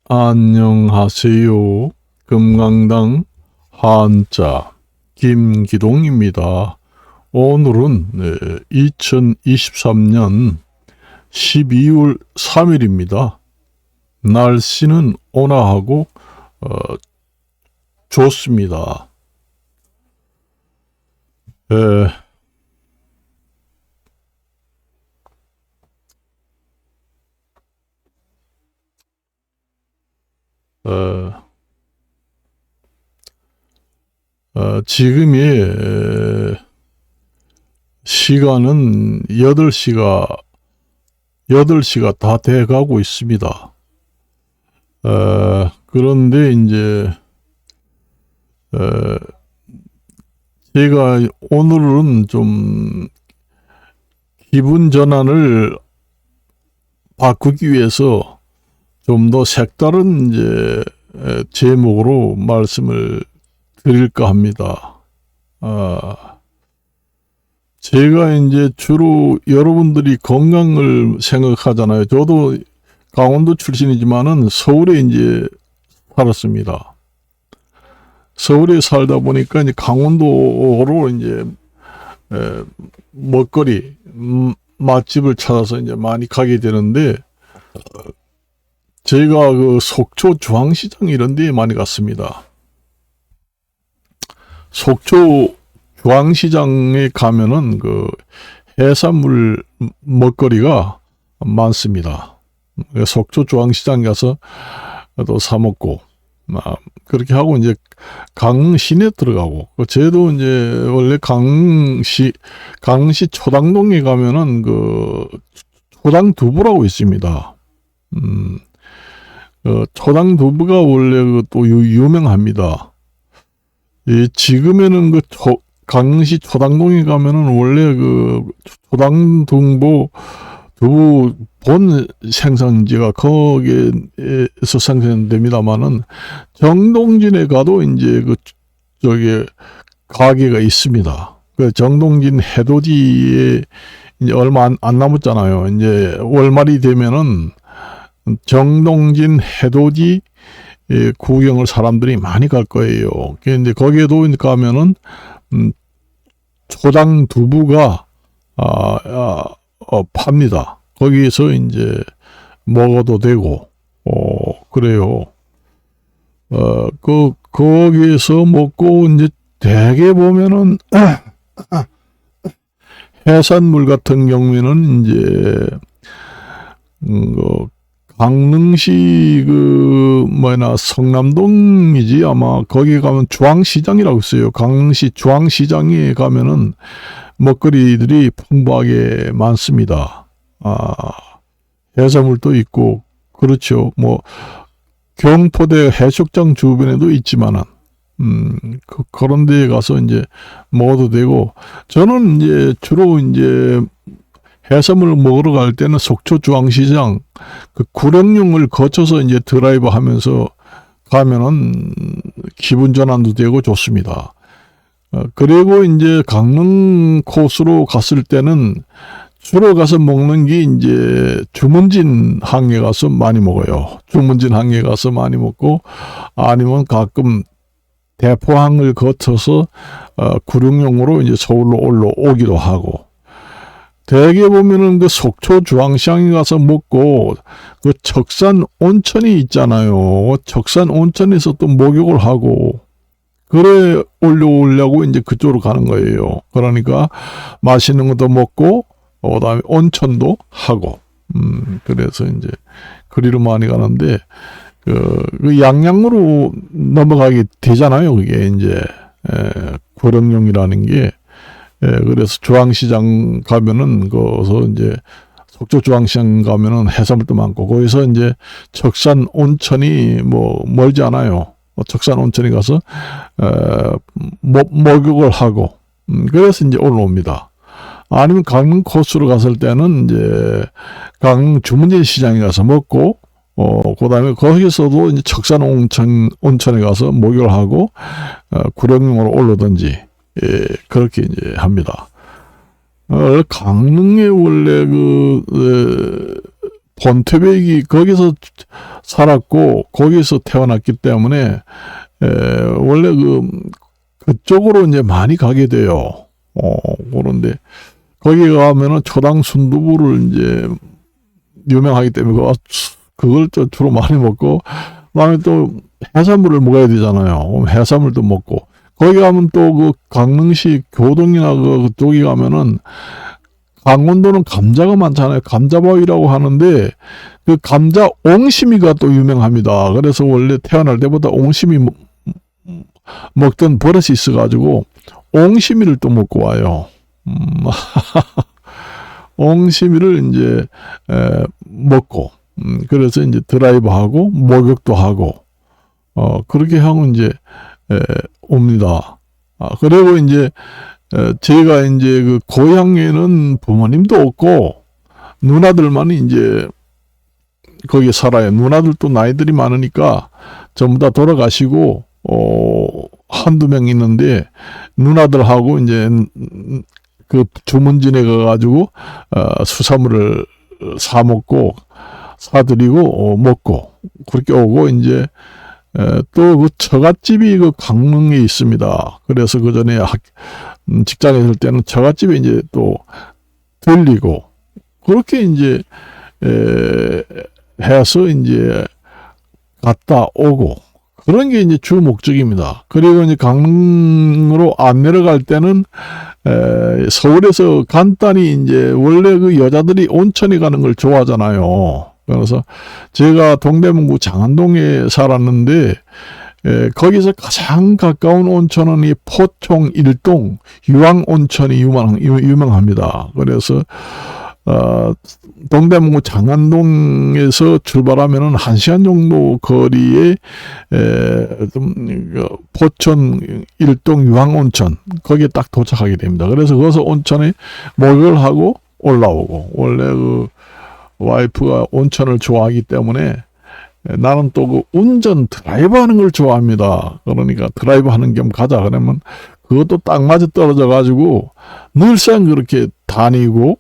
안녕하세요. 금강당 한자 김기동입니다. 오늘은 2023년 12월 3일입니다. 날씨는 온화하고 좋습니다. 지금이 시간은 8시가 다 돼가고 있습니다. 그런데 이제 제가 오늘은 좀 기분 전환을 바꾸기 위해서 좀 더 색다른 이제 제목으로 말씀을 드릴까 합니다. 제가 이제 주로 여러분들이 건강을 생각하잖아요. 저도 강원도 출신이지만은 서울에 이제 살았습니다. 서울에 살다 보니까 이제 강원도로 이제 먹거리 맛집을 찾아서 이제 많이 가게 되는데, 제가 그 속초 중앙시장 이런 데에 많이 갔습니다. 속초 중앙시장에 가면은 그 해산물 먹거리가 많습니다. 속초 중앙시장 가서 또 사 먹고 그렇게 하고 이제 강신에 들어가고, 저도 이제 원래 강시 초당동에 가면은 그 초당두부라고 있습니다. 초당두부가 원래 또 유명합니다. 지금에는 그 강시 초당동에 가면은 원래 그 초당두부 본 생산지가 거기에서 생산됩니다만은, 정동진에 가도 이제 저기 가게가 있습니다. 그 정동진 해돋이에 이제 얼마 안 남았잖아요. 이제 월말이 되면은 정동진 해돋이 구경을 사람들이 많이 갈 거예요. 근데 거기에도 가면은 초당 두부가 팝니다. 거기에서 이제 먹어도 되고 그래요. 거기에서 먹고 이제 대개 보면은 해산물 같은 경우에는 이제 강릉시 성남동이지 아마. 거기 가면 중앙시장이라고 있어요. 강릉시 중앙시장에 가면은 먹거리들이 풍부하게 많습니다. 해산물도 있고 그렇죠. 뭐 경포대 해수욕장 주변에도 있지만은 그런 데에 가서 이제 먹어도 되고, 저는 이제 주로 이제 해산물 먹으러 갈 때는 속초 중앙시장 그 구령령을 거쳐서 이제 드라이브 하면서 가면은 기분 전환도 되고 좋습니다. 그리고 이제 강릉 코스로 갔을 때는 주로 가서 먹는 게 이제 주문진 항에 가서 많이 먹어요. 주문진 항에 가서 많이 먹고, 아니면 가끔 대포항을 거쳐서 구룡령으로 이제 서울로 올라오기도 하고. 대개 보면은 그 속초 중앙시장에 가서 먹고, 그 적산 온천이 있잖아요. 적산 온천에서 또 목욕을 하고, 그래 올라오려고 이제 그쪽으로 가는 거예요. 그러니까 맛있는 것도 먹고, 그다음에 온천도 하고, 그래서 이제 그리로 많이 가는데, 그 양양으로 넘어가게 되잖아요. 그게 이제 구령령이라는 게. 그래서 중앙시장 가면은 거기서 이제 속초 중앙시장 가면은 해산물도 많고, 거기서 이제 적산 온천이 뭐 멀지 않아요. 적산 온천에 가서 목욕을 하고, 그래서 이제 올라옵니다. 아니면 강릉 코스로 갔을 때는 이제 강릉 주문진 시장에 가서 먹고, 그 다음에 거기서도 이제 적산 온천에 가서 목욕을 하고, 구령령으로 올라오든지, 그렇게 이제 합니다. 강릉에 원래 본토백이 거기서 살았고 거기서 태어났기 때문에 원래 그쪽으로 이제 많이 가게 돼요. 그런데 거기 가면은 초당 순두부를 이제 유명하기 때문에 그걸 또 주로 많이 먹고, 그다음에 또 해산물을 먹어야 되잖아요. 해산물도 먹고. 거기 가면 또 그 강릉시 교동이나 그쪽에 가면은 강원도는 감자가 많잖아요. 감자바위라고 하는데 그 감자 옹심이가 또 유명합니다. 그래서 원래 태어날 때보다 옹심이 먹던 버릇이 있어가지고 옹심이를 또 먹고 와요. 옹심이를 이제 먹고, 그래서 이제 드라이브하고 목욕도 하고 그렇게 하고 이제 옵니다. 그리고 이제 제가 이제 그 고향에는 부모님도 없고 누나들만 이제 거기 살아요. 누나들도 나이들이 많으니까 전부 다 돌아가시고 한두 명 있는데 누나들하고 이제 그 주문진에 가가지고 수산물을 사 먹고 사드리고 먹고 그렇게 오고, 이제 또 그 처갓집이 그 강릉에 있습니다. 그래서 그 전에 직장에 있을 때는 처갓집에 이제 또 들리고 그렇게 이제 해서 이제 갔다 오고 그런 게 이제 주 목적입니다. 그리고 이제 강릉으로 안 내려갈 때는 서울에서 간단히 이제 원래 그 여자들이 온천에 가는 걸 좋아하잖아요. 그래서 제가 동대문구 장안동에 살았는데 거기서 가장 가까운 온천은 이 포총 일동 유황온천이 유명합니다. 그래서 동대문구 장안동에서 출발하면은 1시간 정도 거리에 포천 일동 유황온천 거기에 딱 도착하게 됩니다. 그래서 거기서 온천에 목욕을 하고 올라오고, 원래 그 와이프가 온천을 좋아하기 때문에 나는 또 그 운전 드라이브 하는 걸 좋아합니다. 그러니까 드라이브 하는 겸 가자 그러면 그것도 딱 맞아 떨어져 가지고 늘상 그렇게 다니고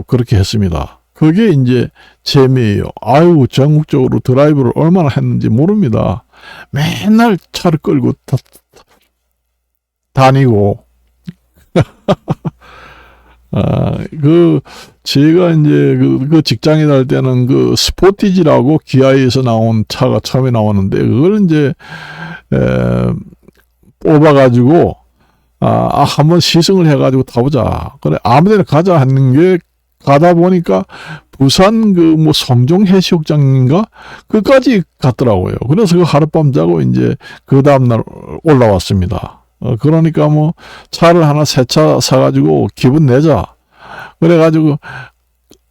그렇게 했습니다. 그게 이제 재미예요. 아유, 전국적으로 드라이브를 얼마나 했는지 모릅니다. 맨날 차를 끌고 다니고. 제가 이제 그 직장에 다닐 때는 그 스포티지라고 기아에서 나온 차가 처음에 나왔는데, 그걸 이제, 뽑아가지고, 한번 시승을 해가지고 타보자. 그래, 아무 데나 가자 하는 게, 가다 보니까 부산 뭐 성종 해수욕장인가? 그까지 갔더라고요. 그래서 그 하룻밤 자고 이제 그 다음날 올라왔습니다. 그러니까 뭐 차를 하나 새 차 사가지고 기분 내자. 그래가지고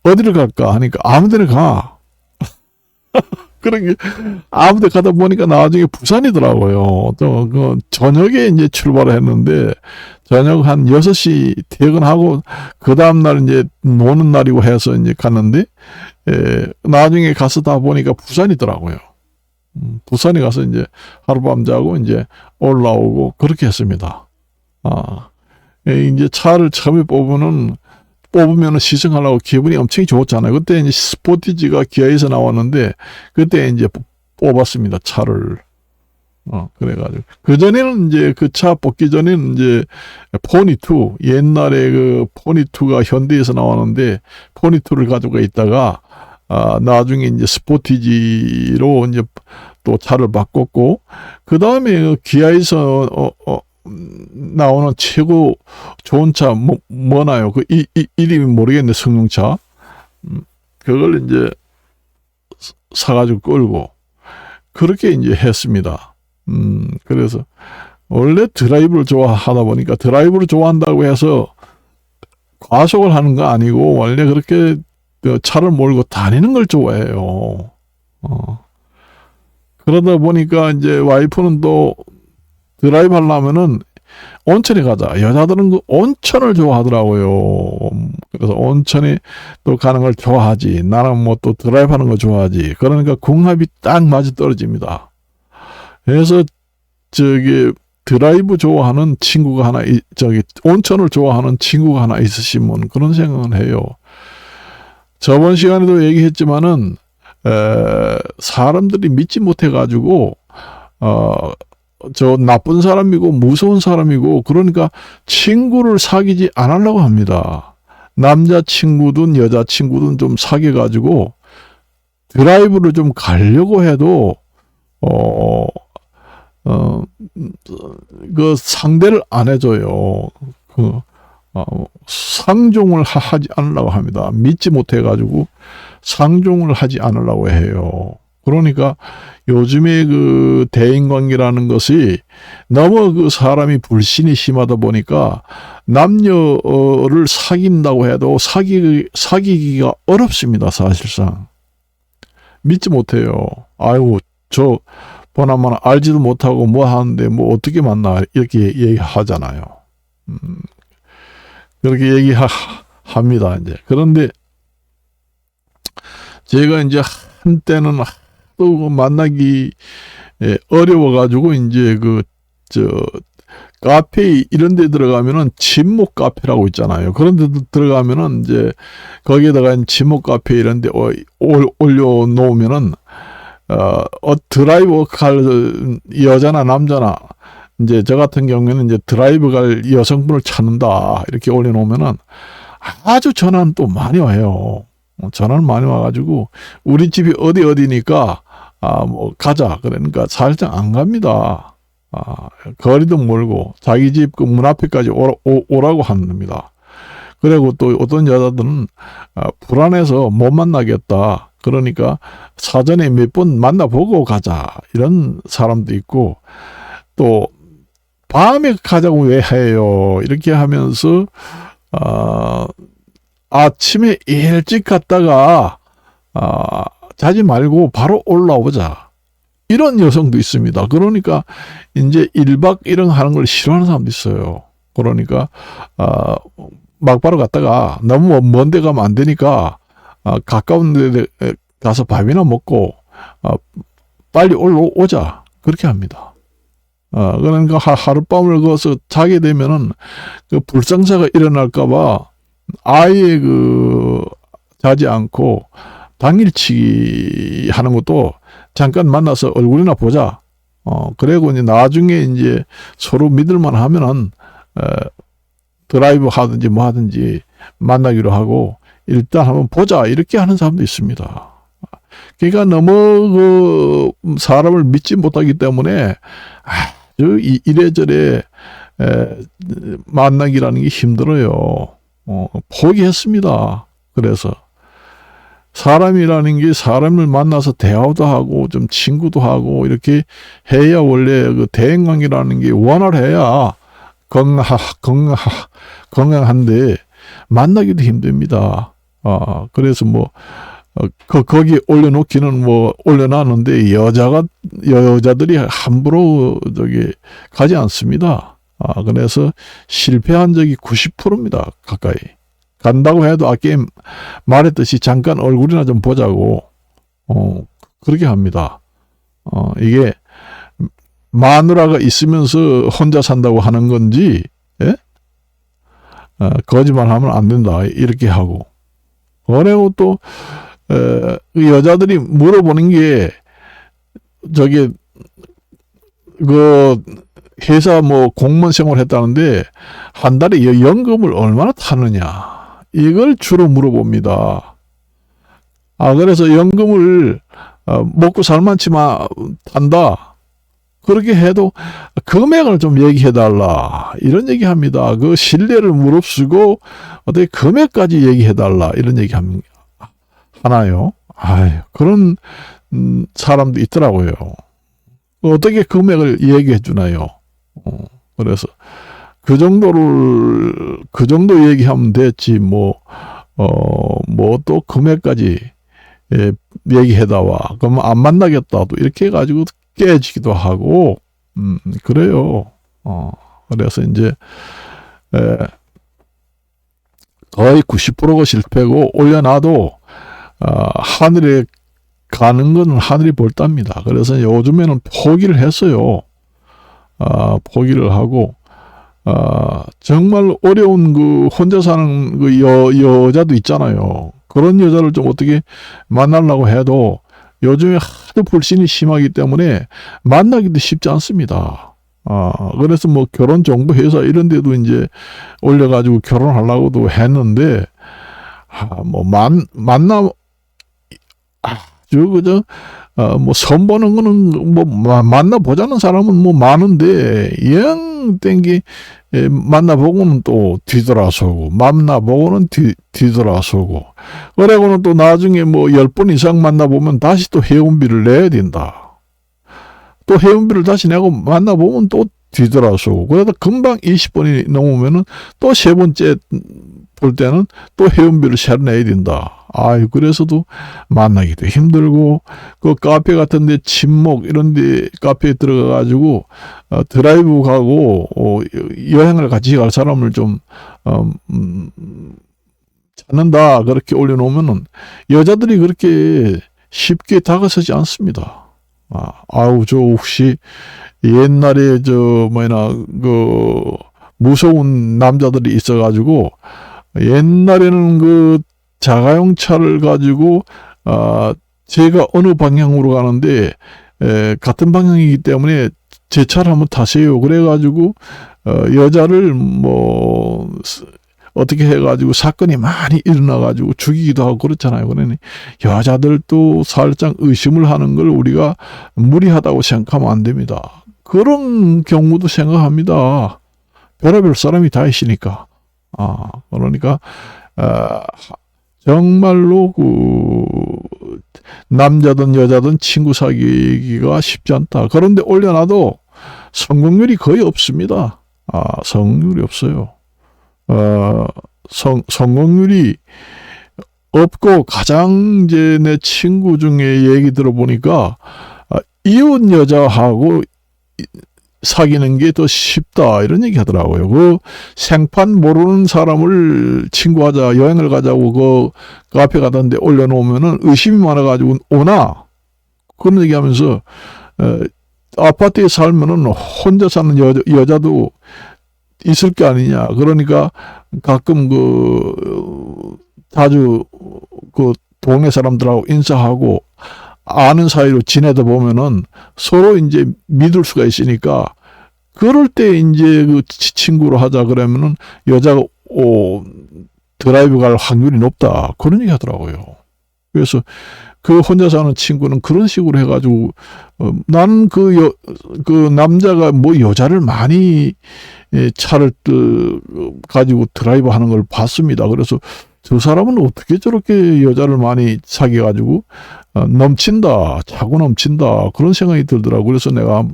어디를 갈까 하니까 아무 데나 가. 그러게 아무 데 가다 보니까 나중에 부산이더라고요. 또 그 저녁에 이제 출발을 했는데 저녁 한 6시 퇴근하고 그 다음날 이제 노는 날이고 해서 이제 갔는데 나중에 가서 다 보니까 부산이더라고요. 부산에 가서 이제 하룻밤 자고 이제 올라오고 그렇게 했습니다. 이제 차를 처음에 뽑으면 시승하려고 기분이 엄청 좋았잖아요. 그때 이제 스포티지가 기아에서 나왔는데 그때 이제 뽑았습니다, 차를. 그래가지고 그전에는 이제 그 차 뽑기 전에는 이제 포니2, 옛날에 그 포니2가 현대에서 나왔는데 포니2를 가지고 있다가 나중에 이제 스포티지로 이제 또 차를 바꿨고, 그 다음에 기아에서 나오는 최고 좋은 차 뭐나요? 그 이름이 모르겠네, 승용차. 그걸 이제 사가지고 끌고 그렇게 이제 했습니다. 그래서 원래 드라이브를 좋아하다 보니까 드라이브를 좋아한다고 해서 과속을 하는 거 아니고 원래 그렇게 차를 몰고 다니는 걸 좋아해요. 그러다 보니까 이제 와이프는 또 드라이브 하려면은 온천에 가자. 여자들은 그 온천을 좋아하더라고요. 그래서 온천에 또 가는 걸 좋아하지. 나는 뭐 또 드라이브 하는 거 좋아하지. 그러니까 궁합이 딱 맞아 떨어집니다. 그래서 드라이브 좋아하는 친구가 하나, 온천을 좋아하는 친구가 하나 있으시면 그런 생각을 해요. 저번 시간에도 얘기했지만은 사람들이 믿지 못해가지고 저 나쁜 사람이고 무서운 사람이고 그러니까 친구를 사귀지 않으려고 합니다. 남자친구든 여자친구든 좀 사귀어가지고 드라이브를 좀 가려고 해도 그 상대를 안 해줘요. 상종을 하지 않으려고 합니다. 믿지 못해가지고 상종을 하지 않으려고 해요. 그러니까 요즘에 그 대인관계라는 것이 너무 그 사람이 불신이 심하다 보니까 남녀를 사귄다고 해도 사귀기가 어렵습니다. 사실상 믿지 못해요. 아이고 저 보나마나 알지도 못하고 뭐 하는데 뭐 어떻게 만나 이렇게 얘기하잖아요. 그렇게 얘기합니다. 이제 그런데 제가 이제 한때는 또 만나기 어려워가지고 이제 카페 이런 데 들어가면은 침묵 카페라고 있잖아요. 그런 데 들어가면은 이제 거기에다가 침묵 카페 이런 데 올려놓으면은 드라이브 갈 여자나 남자나 이제 저 같은 경우에는 이제 드라이브 갈 여성분을 찾는다 이렇게 올려놓으면은 아주 전화는 또 많이 와요. 전화는 많이 와가지고 우리 집이 어디니까 뭐 가자 그러니까 살짝 안 갑니다. 거리도 멀고 자기 집 그 문 앞에까지 오라고 합니다. 그리고 또 어떤 여자들은 불안해서 못 만나겠다. 그러니까 사전에 몇 번 만나보고 가자 이런 사람도 있고 또 밤에 가자고 왜 해요 이렇게 하면서 아침에 일찍 갔다가 자지 말고 바로 올라오자 이런 여성도 있습니다. 그러니까 이제 1박 2일 하는 걸 싫어하는 사람도 있어요. 그러니까 막바로 갔다가 너무 먼 데 가면 안 되니까 가까운 데 가서 밥이나 먹고 빨리 올라오자 그렇게 합니다. 그러니까 하룻밤을 거기서 자게 되면은 그 불상사가 일어날까봐 아예 자지 않고 당일치기 하는 것도 잠깐 만나서 얼굴이나 보자. 그리고 이제 나중에 이제 서로 믿을만 하면은 드라이브 하든지 뭐 하든지 만나기로 하고 일단 한번 보자 이렇게 하는 사람도 있습니다. 그러니까 너무 사람을 믿지 못하기 때문에 아주 이래저래 만나기라는 게 힘들어요. 포기했습니다. 그래서 사람이라는 게 사람을 만나서 대화도 하고 좀 친구도 하고 이렇게 해야 원래 그 대인관계라는 게 원활해야 건강한데 만나기도 힘듭니다. 그래서 뭐 거기 올려놓기는 뭐 올려놨는데 여자들이 함부로 가지 않습니다. 그래서 실패한 적이 90%입니다. 가까이. 간다고 해도 아까 말했듯이 잠깐 얼굴이나 좀 보자고, 그렇게 합니다. 이게 마누라가 있으면서 혼자 산다고 하는 건지, 예? 거짓말 하면 안 된다. 이렇게 하고. 그리고 또, 여자들이 물어보는 게, 회사 뭐 공무원 생활 했다는데, 한 달에 연금을 얼마나 타느냐. 이걸 주로 물어봅니다. 그래서 연금을 먹고 살만치만 탄다. 그렇게 해도 금액을 좀 얘기해달라. 이런 얘기 합니다. 그 신뢰를 무릅쓰고 어떻게 금액까지 얘기해달라. 이런 얘기 하나요? 그런 사람도 있더라고요. 어떻게 금액을 얘기해 주나요? 그래서 그 정도 얘기하면 됐지, 또 금액까지, 얘기해다와. 그러면 안 만나겠다. 또 이렇게 해가지고 깨지기도 하고, 그래요. 그래서 이제, 거의 90%가 실패고, 올려놔도, 하늘에 가는 건 하늘이 볼답니다. 그래서 요즘에는 포기를 했어요. 포기를 하고, 정말 어려운 그 혼자 사는 그 여자도 있잖아요. 그런 여자를 좀 어떻게 만나려고 해도 요즘에 하도 불신이 심하기 때문에 만나기도 쉽지 않습니다. 그래서 뭐 결혼 정보 회사 이런 데도 이제 올려가지고 결혼하려고도 했는데, 뭐 만나, 그저, 뭐, 선보는 거는, 뭐, 만나보자는 사람은 뭐 많은데, 영 땡기, 만나보고는 또 뒤돌아서고, 만나보고는 뒤돌아서고, 그러고는 또 나중에 뭐 10번 이상 만나보면 다시 또 회원비를 내야 된다. 또 회원비를 다시 내고 만나보면 또 뒤돌아서고, 그러다 금방 20번이 넘으면은 또 세 번째 볼 때는 또 회원비를 새로 내야 된다. 그래서도 만나기도 힘들고, 그 카페 같은데 친목 이런데 카페에 들어가가지고 드라이브 가고 여행을 같이 갈 사람을 좀 찾는다 그렇게 올려놓으면은 여자들이 그렇게 쉽게 다가서지 않습니다. 저 혹시 옛날에 그 무서운 남자들이 있어가지고 옛날에는 그 자가용 차를 가지고 제가 어느 방향으로 가는데 같은 방향이기 때문에 제 차를 한번 타세요. 그래가지고 여자를 뭐 어떻게 해가지고 사건이 많이 일어나가지고 죽이기도 하고 그렇잖아요. 그러니 여자들도 살짝 의심을 하는 걸 우리가 무리하다고 생각하면 안 됩니다. 그런 경우도 생각합니다. 별의별 사람이 다 있으니까. 그러니까 정말로 그 남자든 여자든 친구 사귀기가 쉽지 않다. 그런데 올려놔도 성공률이 거의 없습니다. 성공률이 없어요. 성공률이 없고, 가장 이제 내 친구 중에 얘기 들어보니까 이혼 여자하고 사귀는 게 더 쉽다 이런 얘기 하더라고요. 그 생판 모르는 사람을 친구하자 여행을 가자고 그 카페 가던데 올려놓으면은 의심이 많아가지고 오나 그런 얘기하면서 아파트에 살면은 혼자 사는 여자도 있을 게 아니냐. 그러니까 가끔 자주 그 동네 사람들하고 인사하고 아는 사이로 지내다 보면은 서로 이제 믿을 수가 있으니까, 그럴 때 이제 그 친구로 하자 그러면은 여자가 드라이브 갈 확률이 높다 그런 얘기 하더라고요. 그래서 그 혼자 사는 친구는 그런 식으로 해가지고 나는 그 남자가 뭐 여자를 많이 차를 가지고 드라이브 하는 걸 봤습니다. 그래서 저 사람은 어떻게 저렇게 여자를 많이 사귀어가지고 넘친다, 차고 넘친다 그런 생각이 들더라고요. 그래서 내가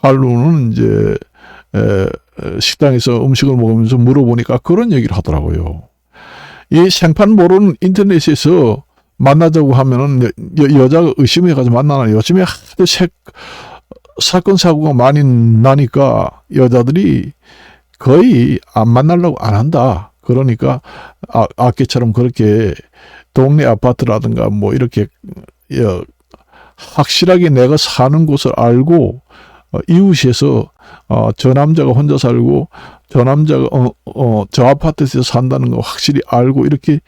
하루는 이제 식당에서 음식을 먹으면서 물어보니까 그런 얘기를 하더라고요. 이 생판 모르는 인터넷에서 만나자고 하면은 여자가 의심해가지고 만나나. 요즘에 하도 사건 사고가 많이 나니까 여자들이 거의 안 만나려고 안 한다. 그러니까 아까처럼 그렇게 동네 아파트라든가 뭐 이렇게 확실하게 내가 사는 곳을 알고 이웃에서 저 남자가 혼자 살고 저 남자가 저 아파트에서 산다는 거 확실히 알고 이렇게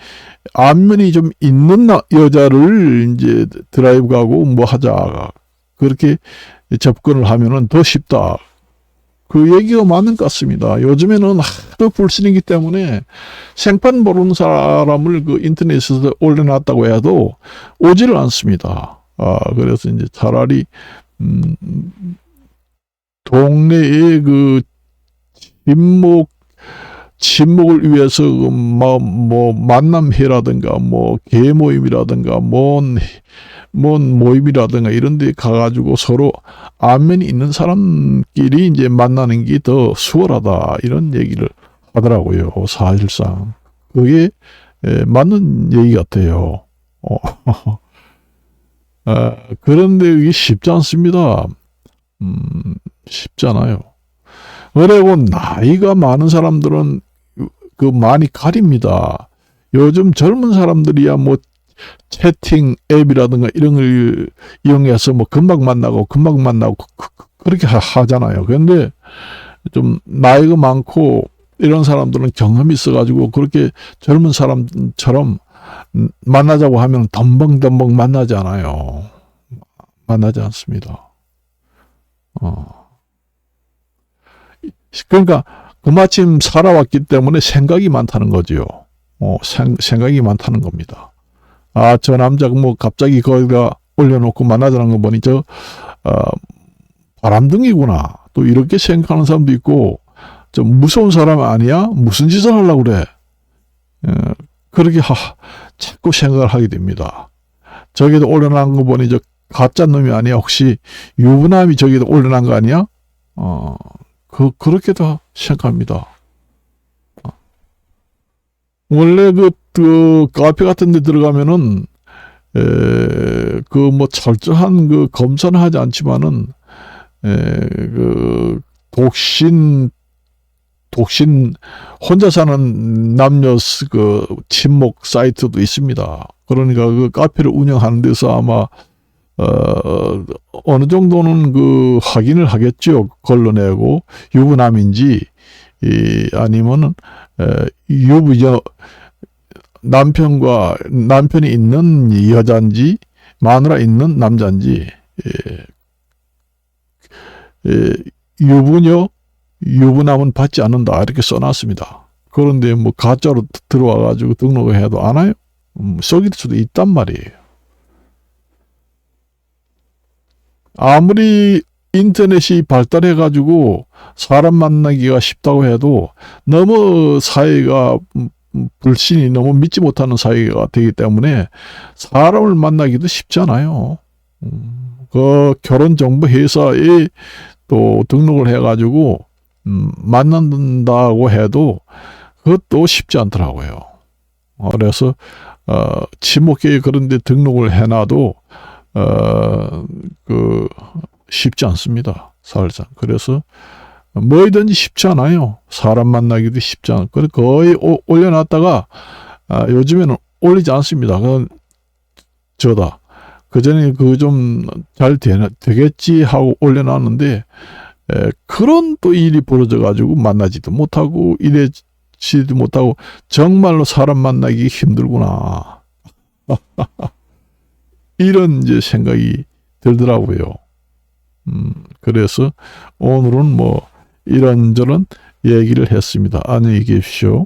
안면이 좀 있는 여자를 이제 드라이브 가고 뭐 하자 그렇게 접근을 하면은 더 쉽다. 그 얘기가 맞는 것 같습니다. 요즘에는 하도 불신이기 때문에 생판 모르는 사람을 그 인터넷에서 올려놨다고 해도 오지를 않습니다. 그래서 이제 차라리 동네의 그 친목을 위해서 뭐 만남회라든가 뭐 계모임이라든가 뭔 모임이라든가 이런 데 가가지고 서로 안면이 있는 사람끼리 이제 만나는 게 더 수월하다 이런 얘기를 하더라고요. 사실상 그게 맞는 얘기 같아요. 그런데 이게 쉽지 않습니다. 쉽지 않아요. 그리고 나이가 많은 사람들은 그 많이 가립니다. 요즘 젊은 사람들이야 뭐 채팅 앱이라든가 이런 걸 이용해서 뭐 금방 만나고 그렇게 하잖아요. 그런데 좀 나이가 많고 이런 사람들은 경험이 있어가지고 그렇게 젊은 사람처럼 만나자고 하면 덤벙덤벙 만나지 않아요. 만나지 않습니다. 그러니까 그마침 살아왔기 때문에 생각이 많다는 거지요. 생각이 많다는 겁니다. 아, 저 남자가 뭐 갑자기 거기다 올려놓고 만나자는 거 보니 바람둥이구나. 또 이렇게 생각하는 사람도 있고, 좀 무서운 사람 아니야? 무슨 짓을 하려고 그래? 그렇게 자꾸 생각을 하게 됩니다. 저기다 올려놓은 거 보니 저 가짜 놈이 아니야? 혹시 유부남이 저기다 올려놓은 거 아니야? 그렇게도 생각합니다. 원래 그 카페 같은 데 들어가면은, 뭐 철저한 그 검사는 하지 않지만은, 그 독신 혼자 사는 남녀 그 친목 사이트도 있습니다. 그러니까 그 카페를 운영하는 데서 아마 어느 정도는 그 확인을 하겠죠. 걸러내고 유부남인지 아니면은 남편이 있는 여잔지 마누라 있는 남잔지 유부남은 받지 않는다 이렇게 써놨습니다. 그런데 뭐 가짜로 들어와가지고 등록을 해도 안 와요? 속일 수도 있단 말이에요. 아무리 인터넷이 발달해가지고 사람 만나기가 쉽다고 해도 너무 사회가 불신이 너무 믿지 못하는 사회가 되기 때문에 사람을 만나기도 쉽지 않아요. 그 결혼정보회사에 또 등록을 해가지고 만난다고 해도 그것도 쉽지 않더라고요. 그래서 친목회에 그런 데 등록을 해놔도 쉽지 않습니다. 사실상. 그래서 뭐이든지 쉽지 않아요. 사람 만나기도 쉽지 않고 거의 올려놨다가 요즘에는 올리지 않습니다. 그건 저다. 그전에 좀 잘 되겠지 하고 올려놨는데 그런 또 일이 벌어져 가지고 만나지도 못하고 이래지도 못하고 정말로 사람 만나기 힘들구나. 이런 이제 생각이 들더라고요. 그래서 오늘은 뭐 이런저런 얘기를 했습니다. 안녕히 계십시오.